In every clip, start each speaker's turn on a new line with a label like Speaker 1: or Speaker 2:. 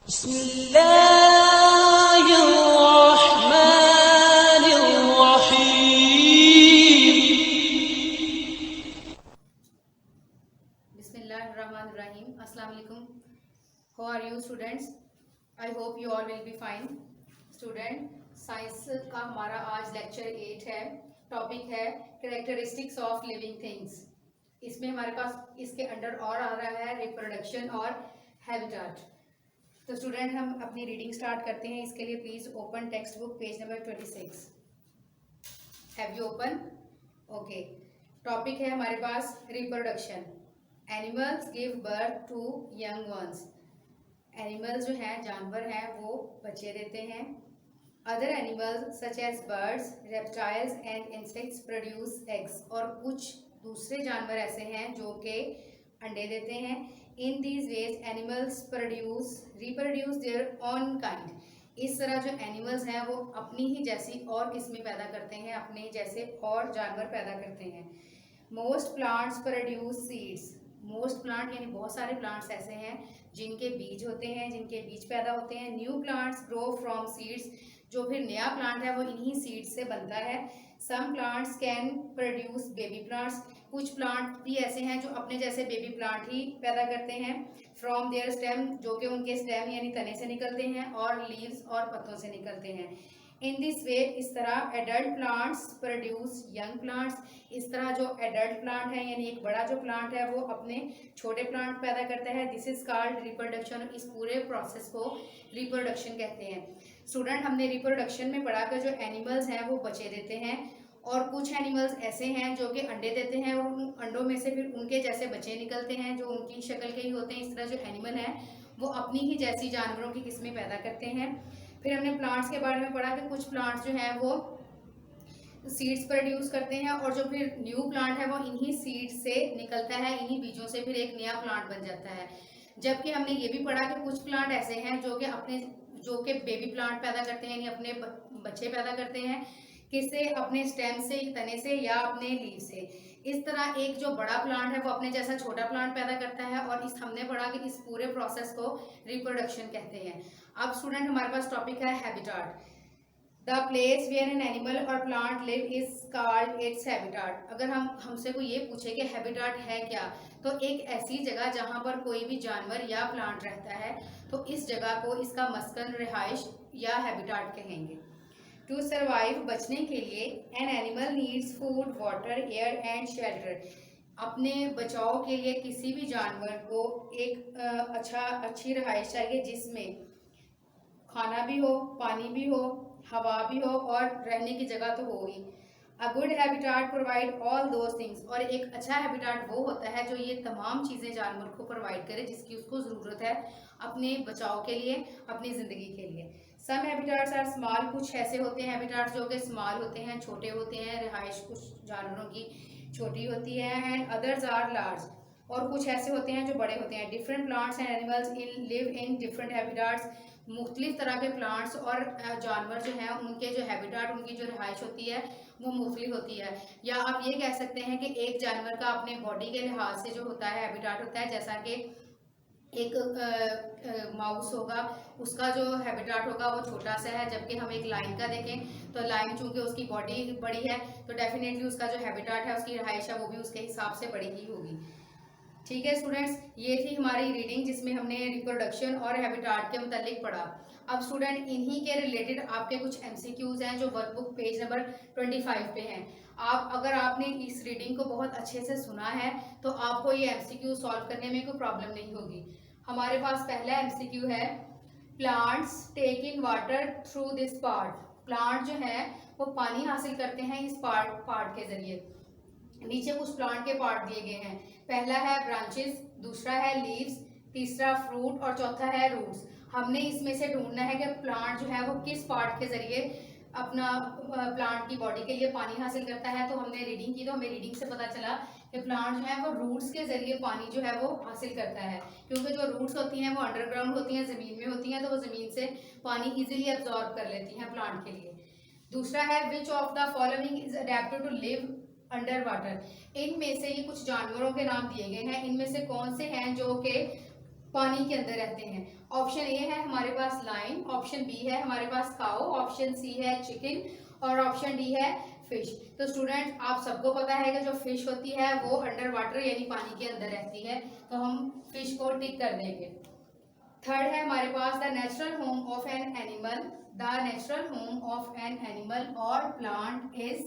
Speaker 1: Bismillahirrahmanirrahim. Assalamu alaikum. How are you students? I hope you all will be fine. Student, science का हमारा आज lecture 8 है. Topic है characteristics of living things. इसमें हमारे पास इसके अंडर और आ रहा है रिप्रोडक्शन और हैबिटाट. तो स्टूडेंट हम अपनी रीडिंग स्टार्ट करते हैं. इसके लिए please open textbook page number 26. Have you open? Okay. Topic है हमारे पास reproduction. Animals give birth to young ones. Animals जो हैं, जानवर हैं, वो बच्चे देते हैं. Other animals such as birds, reptiles and insects produce eggs. और कुछ दूसरे जानवर ऐसे हैं जो कि अंडे देते हैं. In these veg animals reproduce their own kind. इस तरह जो एनिमल्स हैं वो अपनी ही जैसी और किस्में पैदा करते हैं, अपने जैसे और जानवर पैदा करते हैं. Most plants produce seeds. Most plant यानी बहुत सारे प्लांट्स ऐसे हैं जिनके बीज होते हैं, जिनके बीज पैदा होते हैं. New plants grow from seeds. जो फिर नया प्लांट है वो इन्हीं सीड्स से बनता है. Some plants can produce baby plants. कुछ प्लांट भी ऐसे हैं जो अपने जैसे बेबी प्लांट ही पैदा करते हैं. फ्रॉम देयर स्टेम, जो कि उनके स्टेम यानी तने से निकलते हैं, और लीव्स और पत्तों से निकलते हैं. इन दिस वे, इस तरह adult plants produce young plants. इस तरह जो एडल्ट प्लांट है यानी एक बड़ा जो प्लांट है वो अपने छोटे प्लांट पैदा करता है. This is called reproduction. इस पूरे प्रोसेस को रिप्रोडक्शन कहते हैं. स्टूडेंट, हमने रिप्रोडक्शन में पढ़ा कि जो एनिमल्स हैं वो बच्चे देते हैं, और कुछ एनिमल्स ऐसे हैं जो कि अंडे देते हैं, और उन अंडों में से फिर उनके जैसे बच्चे निकलते हैं जो उनकी शक्ल के ही होते हैं. इस तरह जो एनिमल हैं वो अपनी ही जैसी जानवरों की किस्में पैदा करते हैं. फिर हमने प्लांट्स के बारे में पढ़ा कि कुछ प्लांट्स जो हैं वो सीड्स प्रोड्यूस करते हैं, और जो फिर न्यू प्लांट है वो इन्हीं सीड्स से निकलता है, इन्हीं बीजों से फिर एक नया प्लांट बन जाता है. जबकि हमने ये भी पढ़ा कि कुछ प्लांट ऐसे हैं जो कि बेबी प्लांट पैदा करते हैं, यानी अपने बच्चे पैदा करते हैं. किससे? अपने स्टेम से, तने से, या अपने लीव से. इस तरह एक जो बड़ा प्लांट है वो अपने जैसा छोटा प्लांट पैदा करता है, और हमने पढ़ा कि इस पूरे प्रोसेस को रिप्रोडक्शन कहते हैं. अब स्टूडेंट, हमारे पास टॉपिक है habitat. The place where an animal और plant live is called its habitat. अगर हमसे कोई ये पूछे कि हैबिटाट है क्या, तो एक ऐसी जगह जहाँ पर कोई भी जानवर या प्लांट रहता है, तो इस जगह को इसका मस्कन, रिहाइश या हैबिटाट कहेंगे. टू सर्वाइव, बचने के लिए, an animal needs food, water, air and shelter. अपने बचाव के लिए किसी भी जानवर को एक अच्छी रहाइश चाहिए जिसमें खाना भी हो, पानी भी हो, हवा भी हो, और रहने की जगह तो हो ही. A good habitat provide all those things. और एक अच्छा हैबिटाट वो होता है जो ये तमाम चीज़ें जानवर को प्रोवाइड करे जिसकी उसको ज़रूरत है अपने बचाव के लिए, अपनी ज़िंदगी के लिए. सम हैबिटाट्स आर स्मॉल. कुछ ऐसे होते हैं हैबिटाट्स जो कि स्मॉल होते हैं, छोटे होते हैं. रिहाइश कुछ जानवरों की छोटी होती है. And others are large. और कुछ ऐसे होते हैं जो बड़े होते हैं. Different plants and animals live in different habitats. मुख्तलिफ तरह के प्लांट्स और जानवर जो हैं उनके जो हैबिटाट, उनकी जो रिहाइश होती है वो मुख्तलिफ होती है. या आप ये कह सकते हैं कि एक जानवर का अपने बॉडी के लिहाज से जो होता है हैबिटाट होता है. जैसा कि एक माउस होगा, उसका जो हैबिटाट होगा वो छोटा सा है. जबकि हम एक लाइन का देखें तो लाइन चूंकि उसकी बॉडी बड़ी है तो डेफिनेटली उसका जो हैबिटाट है, उसकी रिहाइश है, वो भी उसके हिसाब से बड़ी ही होगी. ठीक है स्टूडेंट्स, ये थी हमारी रीडिंग जिसमें हमने रिप्रोडक्शन और हैबिटाट के मुतालिक पढ़ा. अब स्टूडेंट, इन्हीं के रिलेटेड आपके कुछ एमसीक्यूज हैं जो वर्कबुक पेज नंबर 25 पे हैं. अगर आपने इस रीडिंग को बहुत अच्छे से सुना है तो आपको ये एमसीक्यू सॉल्व करने में कोई प्रॉब्लम नहीं होगी. हमारे पास पहला एमसीक्यू है, plants take in water through this part. Plant जो है वो पानी हासिल करते हैं इस पार्ट के जरिए. नीचे कुछ प्लांट के पार्ट दिए गए हैं. पहला है ब्रांचेस, दूसरा है लीव्स, तीसरा फ्रूट, और चौथा है रूट्स. हमने इसमें से ढूंढना है कि प्लांट जो है वो किस पार्ट के जरिए अपना प्लांट की बॉडी के लिए पानी हासिल करता है. तो हमने रीडिंग की तो हमें रीडिंग से पता चला कि प्लांट जो है वो रूट्स के जरिए पानी जो है वो हासिल करता है, क्योंकि जो रूट्स होती हैं वो अंडरग्राउंड होती हैं, ज़मीन में होती हैं, तो वो ज़मीन से पानी इजीली एब्जॉर्ब कर लेती हैं प्लांट के लिए. दूसरा है, which of the following is adapted to live under water. इनमें से ये कुछ जानवरों के नाम दिए गए हैं, इनमें से कौन से हैं जो कि पानी के अंदर रहते हैं। ऑप्शन ए है हमारे पास लायन, ऑप्शन बी है हमारे पास काऊ, ऑप्शन सी है चिकन और ऑप्शन डी है फिश। तो स्टूडेंट आप सबको पता है कि जो फिश होती है वो अंडर वाटर यानी पानी के अंदर रहती है, तो हम फिश को टिक कर देंगे। थर्ड है हमारे पास the natural home of an animal. The natural home of an animal और प्लांट इज,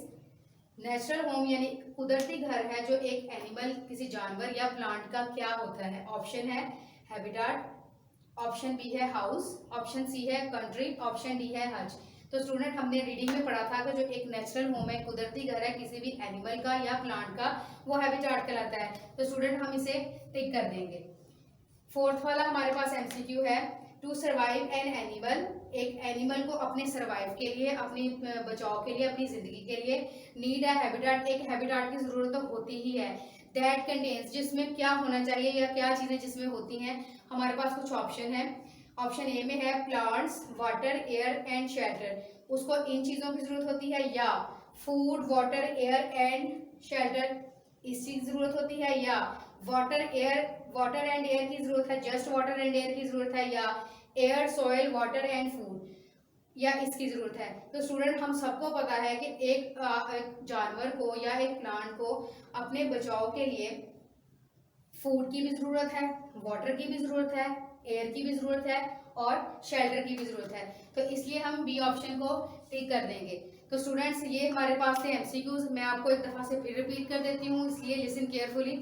Speaker 1: नेचुरल होम यानी कुदरती घर है जो एक एनिमल किसी जानवर या प्लांट का क्या होता है। ऑप्शन है हैबिटाट, ऑप्शन बी है हाउस, ऑप्शन सी है कंट्री, ऑप्शन डी है हज। तो स्टूडेंट हमने रीडिंग में पढ़ा था कि जो एक नेचुरल होम है कुदरती घर है किसी भी एनिमल का या प्लांट का, वो हैबिटाट कहलाता है। तो स्टूडेंट हम इसे टिक कर देंगे। फोर्थ वाला हमारे पास एमसीक्यू है, टू सर्वाइव एन एनिमल, एक एनिमल को अपने सर्वाइव के लिए, अपनी बचाव के लिए, अपनी जिंदगी के लिए नीड है हैबिटाट, एक हैबिटाट की जरूरत तो होती ही है। दैट कंटेन्स, जिसमें क्या होना चाहिए या क्या चीजें जिसमें होती हैं। हमारे पास कुछ ऑप्शन है। ऑप्शन ए में है plants, water, air and shelter, उसको इन चीजों की जरूरत होती है, या food, water, air and shelter इस चीज की जरूरत होती है, या वाटर एंड एयर की जरूरत है, जस्ट वाटर एंड एयर की जरूरत है, या air, soil, water and food या इसकी जरूरत है। तो स्टूडेंट हम सबको पता है कि एक जानवर को या एक प्लांट को अपने बचाव के लिए फूड की भी जरूरत है, वाटर की भी जरूरत है, एयर की भी जरूरत है और शेल्टर की भी जरूरत है। तो इसलिए हम बी ऑप्शन को टिक कर देंगे। तो स्टूडेंट्स ये हमारे पास थे एमसीक्यूज, मैं आपको एक दफा से फिर रिपीट कर देती हूँ, इसलिए लिसन केयरफुली।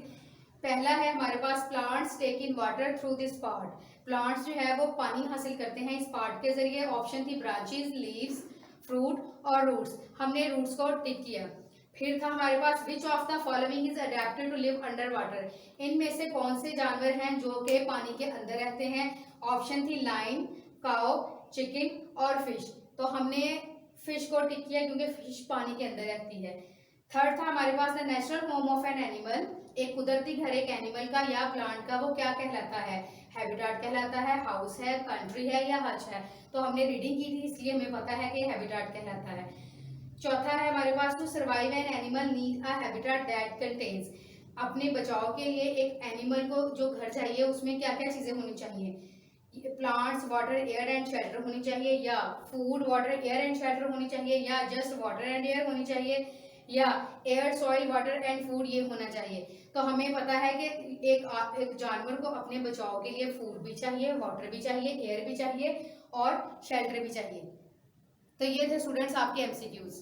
Speaker 1: पहला है हमारे पास plants take in water through this part, plants जो है वो पानी हासिल करते हैं इस पार्ट के जरिए। ऑप्शन थी ब्रांचेस, लीव्स, फ्रूट और रूट्स, हमने रूट्स को टिक किया। फिर था हमारे पास which of the following is adapted to live under water, इनमें से कौन से जानवर हैं जो कि पानी के अंदर रहते हैं। ऑप्शन थी लायन, काऊ, चिकन और फिश, तो हमने फिश को टिक किया क्योंकि फिश पानी के अंदर रहती है। थर्ड था हमारे पास the natural home of an animal, एक कुदरती घर एक एनिमल का या प्लांट का वो क्या कहलाता है, हैबिटाट कहलाता है, हाउस है, कंट्री है या हज है। तो हमने रीडिंग की थी इसलिए हमें पता है कि हैबिटाट कहलाता है। चौथा है हमारे पास to survive an animal need a habitat that contains, अपने बचाव के लिए एक एनिमल को जो घर चाहिए उसमें क्या क्या चीजें होनी चाहिए, plants, water, air and shelter होनी चाहिए, या food, water, air and shelter होनी चाहिए, या जस्ट वाटर एंड एयर होनी चाहिए, या air, soil, water and food ये होना चाहिए। तो हमें पता है कि एक जानवर को अपने बचाव के लिए फूड भी चाहिए, वाटर भी चाहिए, एयर भी चाहिए और शेल्टर भी चाहिए। तो ये थे स्टूडेंट्स आपके एमसीक्यूज।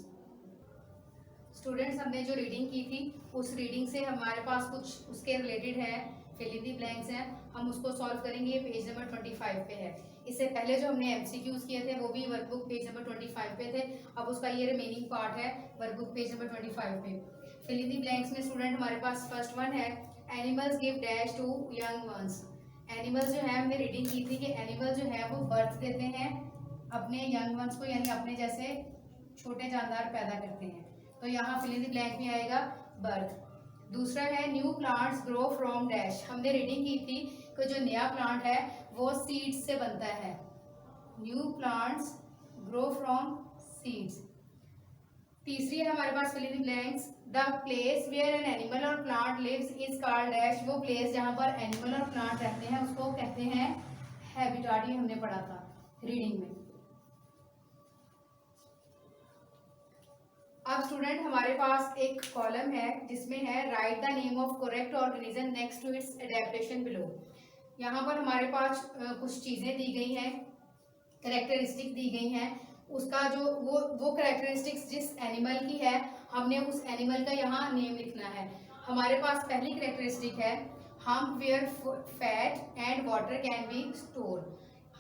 Speaker 1: स्टूडेंट्स हमने जो रीडिंग की थी उस रीडिंग से हमारे पास कुछ उसके रिलेटेड है, फिल इन दी ब्लैंक्स हैं, हम उसको सॉल्व करेंगे। पेज नंबर 25 पे है। इससे पहले जो हमने एमसीक्यूज किए थे वो भी वर्कबुक पेज नंबर 25 पे थे, अब उसका ये रिमेनिंग पार्ट है वर्कबुक पेज नंबर 25 पे। फिल इन दी ब्लैंक्स में स्टूडेंट हमारे पास फर्स्ट वन है animals give dash to young ones, animals जो है हमने रीडिंग की थी कि एनिमल जो है वो बर्थ देते हैं अपने यंग वंस को, यानी अपने जैसे छोटे जानदार पैदा करते हैं। तो यहाँ फिल इन दी ब्लैंक में आएगा बर्थ। दूसरा है new plants grow from dash, हमने रीडिंग की थी कि जो नया प्लांट है वो सीड्स से बनता है, new plants grow from seeds. तीसरी है हमारे पास fill in the blanks, the place where an animal और plant lives is called dash, वो प्लेस जहाँ पर एनिमल और प्लांट रहते हैं उसको कहते हैं हैबिटाट, ये हमने पढ़ा था रीडिंग में। अब स्टूडेंट हमारे पास एक कॉलम है जिसमें है write the name of correct organism next to its adaptation below. यहाँ पर हमारे पास कुछ चीज़ें दी गई हैं, करेक्टरिस्टिक दी गई हैं, उसका जो वो करेक्टरिस्टिक्स जिस एनिमल की है हमने उस एनिमल का यहाँ नेम लिखना है। हमारे पास पहली करेक्टरिस्टिक है hump where fat and water can be store,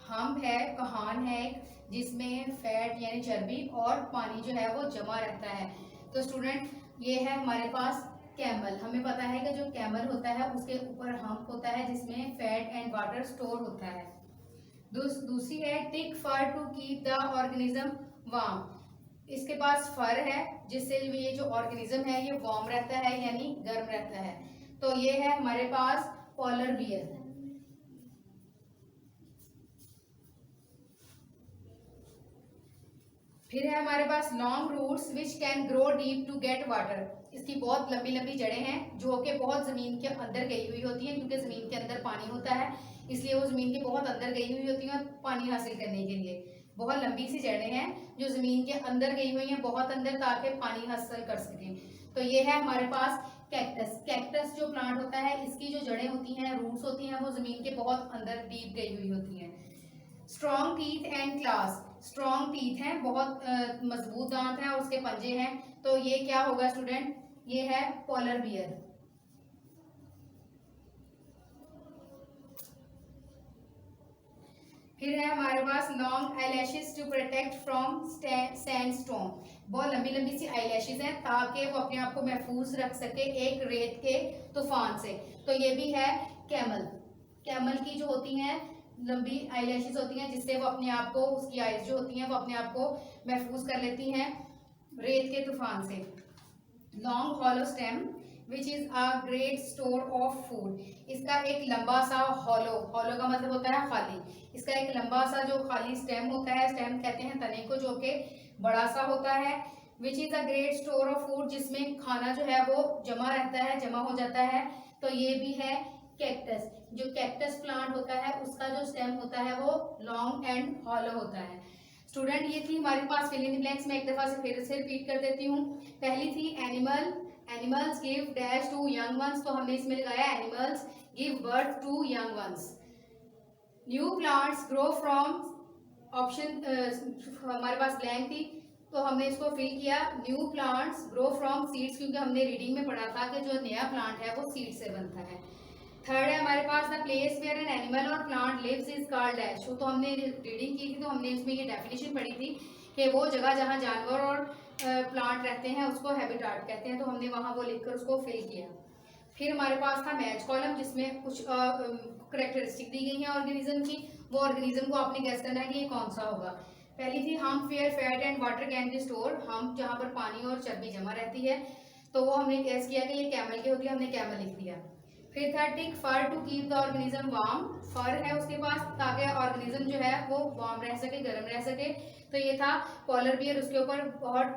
Speaker 1: hump है, कहान है जिसमें फैट यानी चर्बी और पानी जो है वो जमा रहता है। तो स्टूडेंट ये है हमारे पास कैमल, हमें पता है कि जो कैमल होता है उसके ऊपर हम्प होता है जिसमें फैट एंड वाटर स्टोर होता है। दूसरी है thick fur to keep the organism warm, इसके पास फर है जिससे ये जो ऑर्गेनिज्म है ये वार्म रहता है यानी गर्म रहता है। तो ये है हमारे पास पोलर बियर। फिर है हमारे पास long roots which can grow deep to get water, इसकी बहुत लंबी लंबी जड़ें हैं जो कि बहुत ज़मीन के अंदर गई हुई होती हैं क्योंकि ज़मीन के अंदर पानी होता है, इसलिए वो ज़मीन के बहुत अंदर गई हुई होती हैं पानी हासिल करने के लिए। बहुत लंबी सी जड़ें हैं जो ज़मीन के अंदर गई हुई हैं, बहुत अंदर, ताकि पानी हासिल कर सकें। तो ये है हमारे पास कैक्टस। कैक्टस जो प्लांट होता है, इसकी जो जड़ें होती हैं, रूट्स होती हैं, वो ज़मीन के बहुत अंदर डीप गई हुई होती हैं। Strong teeth and class. Strong teeth हैं, बहुत मजबूत दांत हैं और उसके पंजे हैं। तो ये क्या होगा स्टूडेंट? ये है पोलर बियर। फिर है हमारे पास long eyelashes to protect from sandstone. बहुत लंबी लंबी सी आईलैशेस हैं ताकि वो अपने आप को महफूज रख सके एक रेत के तूफान से। तो ये भी है कैमल। कैमल की जो होती हैं लंबी आईलैशेस होती हैं, जिससे वो अपने आप को, उसकी आईज जो होती हैं वो अपने आप को महफूज कर लेती हैं रेत के तूफान से। Long hollow stem which is a great store of food. इसका एक लंबा सा हॉलो, हॉलो का मतलब होता है खाली, इसका एक लंबा सा जो खाली स्टेम होता है, स्टेम कहते हैं तने को, जो कि बड़ा सा होता है। Which is a great store of food, जिसमें खाना जो है वो जमा रहता है, जमा हो जाता है। तो ये भी है कैक्टस। जो कैक्टस प्लांट होता है उसका जो स्टेम होता है वो लॉन्ग एंड हॉलो होता है। स्टूडेंट ये थी हमारे पास फिल इन द ब्लैंक्स। मैं एक दफा से फिर से रिपीट कर देती हूँ। पहली थी animal, animals give dash to young ones, तो हमने इसमें लगाया animals give birth to young ones. New plants grow from, option हमारे पास ब्लैंक थी तो हमने इसको फिल किया। New plants grow from seeds, क्योंकि हमने रीडिंग में पढ़ा था कि जो नया प्लांट है वो सीड से बनता है। थर्ड है हमारे पास the place where an animal और plant lives is called dash. तो हमने रीडिंग की थी तो हमने इसमें ये डेफिनेशन पढ़ी थी कि वो जगह जहाँ जानवर और प्लांट रहते हैं उसको हैबिटाट कहते हैं। तो हमने वहाँ वो लिखकर उसको फिल किया। फिर हमारे पास था मैच कॉलम, जिसमें कुछ करेक्टरिस्टिक दी गई हैं ऑर्गेनिज्म की। वो ऑर्गेनिज्म को आपने गैस करना है कि ये कौन सा होगा। पहली थी हम fair fat and water can be store. हम जहाँ पर पानी और चर्बी जमा रहती है, तो वो हमने गैस किया कि ये कैमल की होती है, हमने कैमल लिख दिया। फिर था thick fur to keep the organism warm. Fur है उसके पास ताकि ऑर्गेनिज्म जो है वो वार्म रह सके, गर्म रह सके। तो ये था पोलर बियर, उसके ऊपर बहुत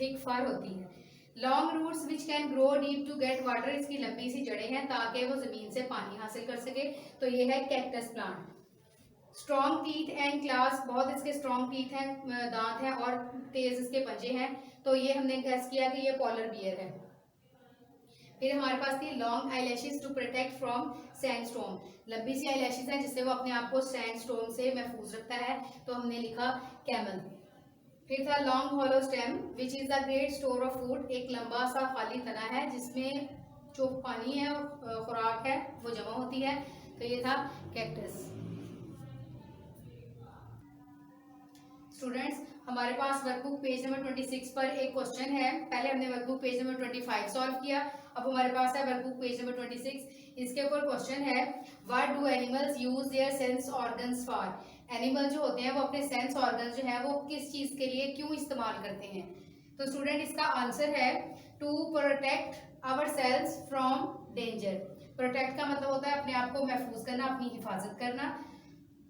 Speaker 1: थिक फर होती है। Long roots which can grow deep to get water. इसकी लंबी सी जड़ें हैं ताकि वो जमीन से पानी हासिल कर सके। तो ये है cactus plant. Strong teeth and class, बहुत इसके स्ट्रॉन्ग टीथ हैं, दांत हैं और तेज इसके पंजे हैं। तो ये हमने गैस किया कि ये पोलर बियर है। फिर हमारे पास थी long eyelashes to protect from sandstone. लंबी सी आईलैशेस हैं जिससे वो अपने आप को सैंडस्टोन से महफूज रखता है। तो हमने लिखा कैमल। फिर था long hollow stem which is the great store of food. एक लंबा सा खाली तना है जिसमें जो पानी है और खुराक है वो जमा होती है। तो ये था कैक्टस। स्टूडेंट्स हमारे पास वर्कबुक पेज नंबर 26 पर एक क्वेश्चन है। पहले हमने वर्कबुक पेज नंबर 25 सॉल्व किया, अब हमारे पास है वर्कबुक पेज नंबर 26। इसके ऊपर क्वेश्चन है what do animals use their sense organs for. Animal जो होते हैं वो अपने सेंस ऑर्गन्स जो है वो किस चीज के लिए, क्यों इस्तेमाल करते हैं। तो स्टूडेंट इसका आंसर है to protect our cells from danger. Protect का मतलब होता है अपने आप को महफूज करना, अपनी हिफाजत करना।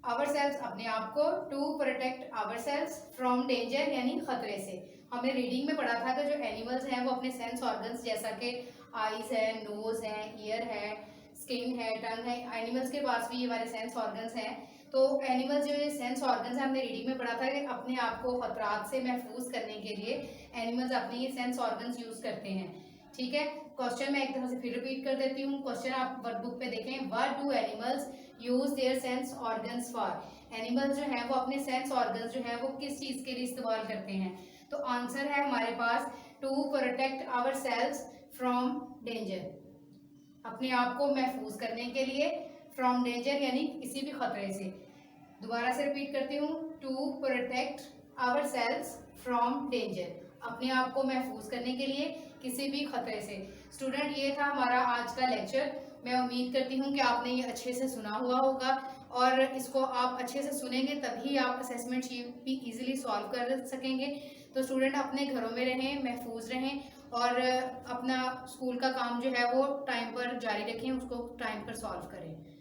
Speaker 1: आवर सेल्स अपने आप को, to protect our cells from danger यानी खतरे से। हमने रीडिंग में पढ़ा था कि जो एनिमल्स हैं वो अपने सेंस ऑर्गन्स जैसा कि आईज है, नोज है, ईयर है, स्किन है, टंग है, एनिमल्स के पास भी ये हमारे सेंस ऑर्गन्स हैं। तो एनिमल्स जो ये सेंस ऑर्गन्स है, हमने रीडिंग में पढ़ा था कि अपने आप को खतरात से महफूज करने के लिए एनिमल्स अपने ये सेंस ऑर्गन्स यूज करते हैं। ठीक है, क्वेश्चन मैं एक तरह से फिर रिपीट कर देती हूँ। क्वेश्चन आप वर्कबुक पे देखें, what do animals use their sense organs for. Animals जो है वो अपने सेंस ऑर्गन्स जो है वो किस चीज के लिए इस्तेमाल करते हैं। तो आंसर है हमारे पास to protect our cells from danger, अपने आप को महफूज करने के लिए, फ्रॉम डेंजर यानी किसी भी खतरे से। दोबारा से रिपीट करती हूँ, to protect our cells from danger, अपने आप को महफूज करने के लिए किसी भी खतरे से। स्टूडेंट ये था हमारा आज का लेक्चर। मैं उम्मीद करती हूँ कि आपने ये अच्छे से सुना हुआ होगा और इसको आप अच्छे से सुनेंगे तभी आप असेसमेंट शीट भी इजीली सॉल्व कर सकेंगे। तो स्टूडेंट अपने घरों में रहें, महफूज रहें और अपना स्कूल का काम जो है वो टाइम पर जारी रखें, उसको टाइम पर सॉल्व करें।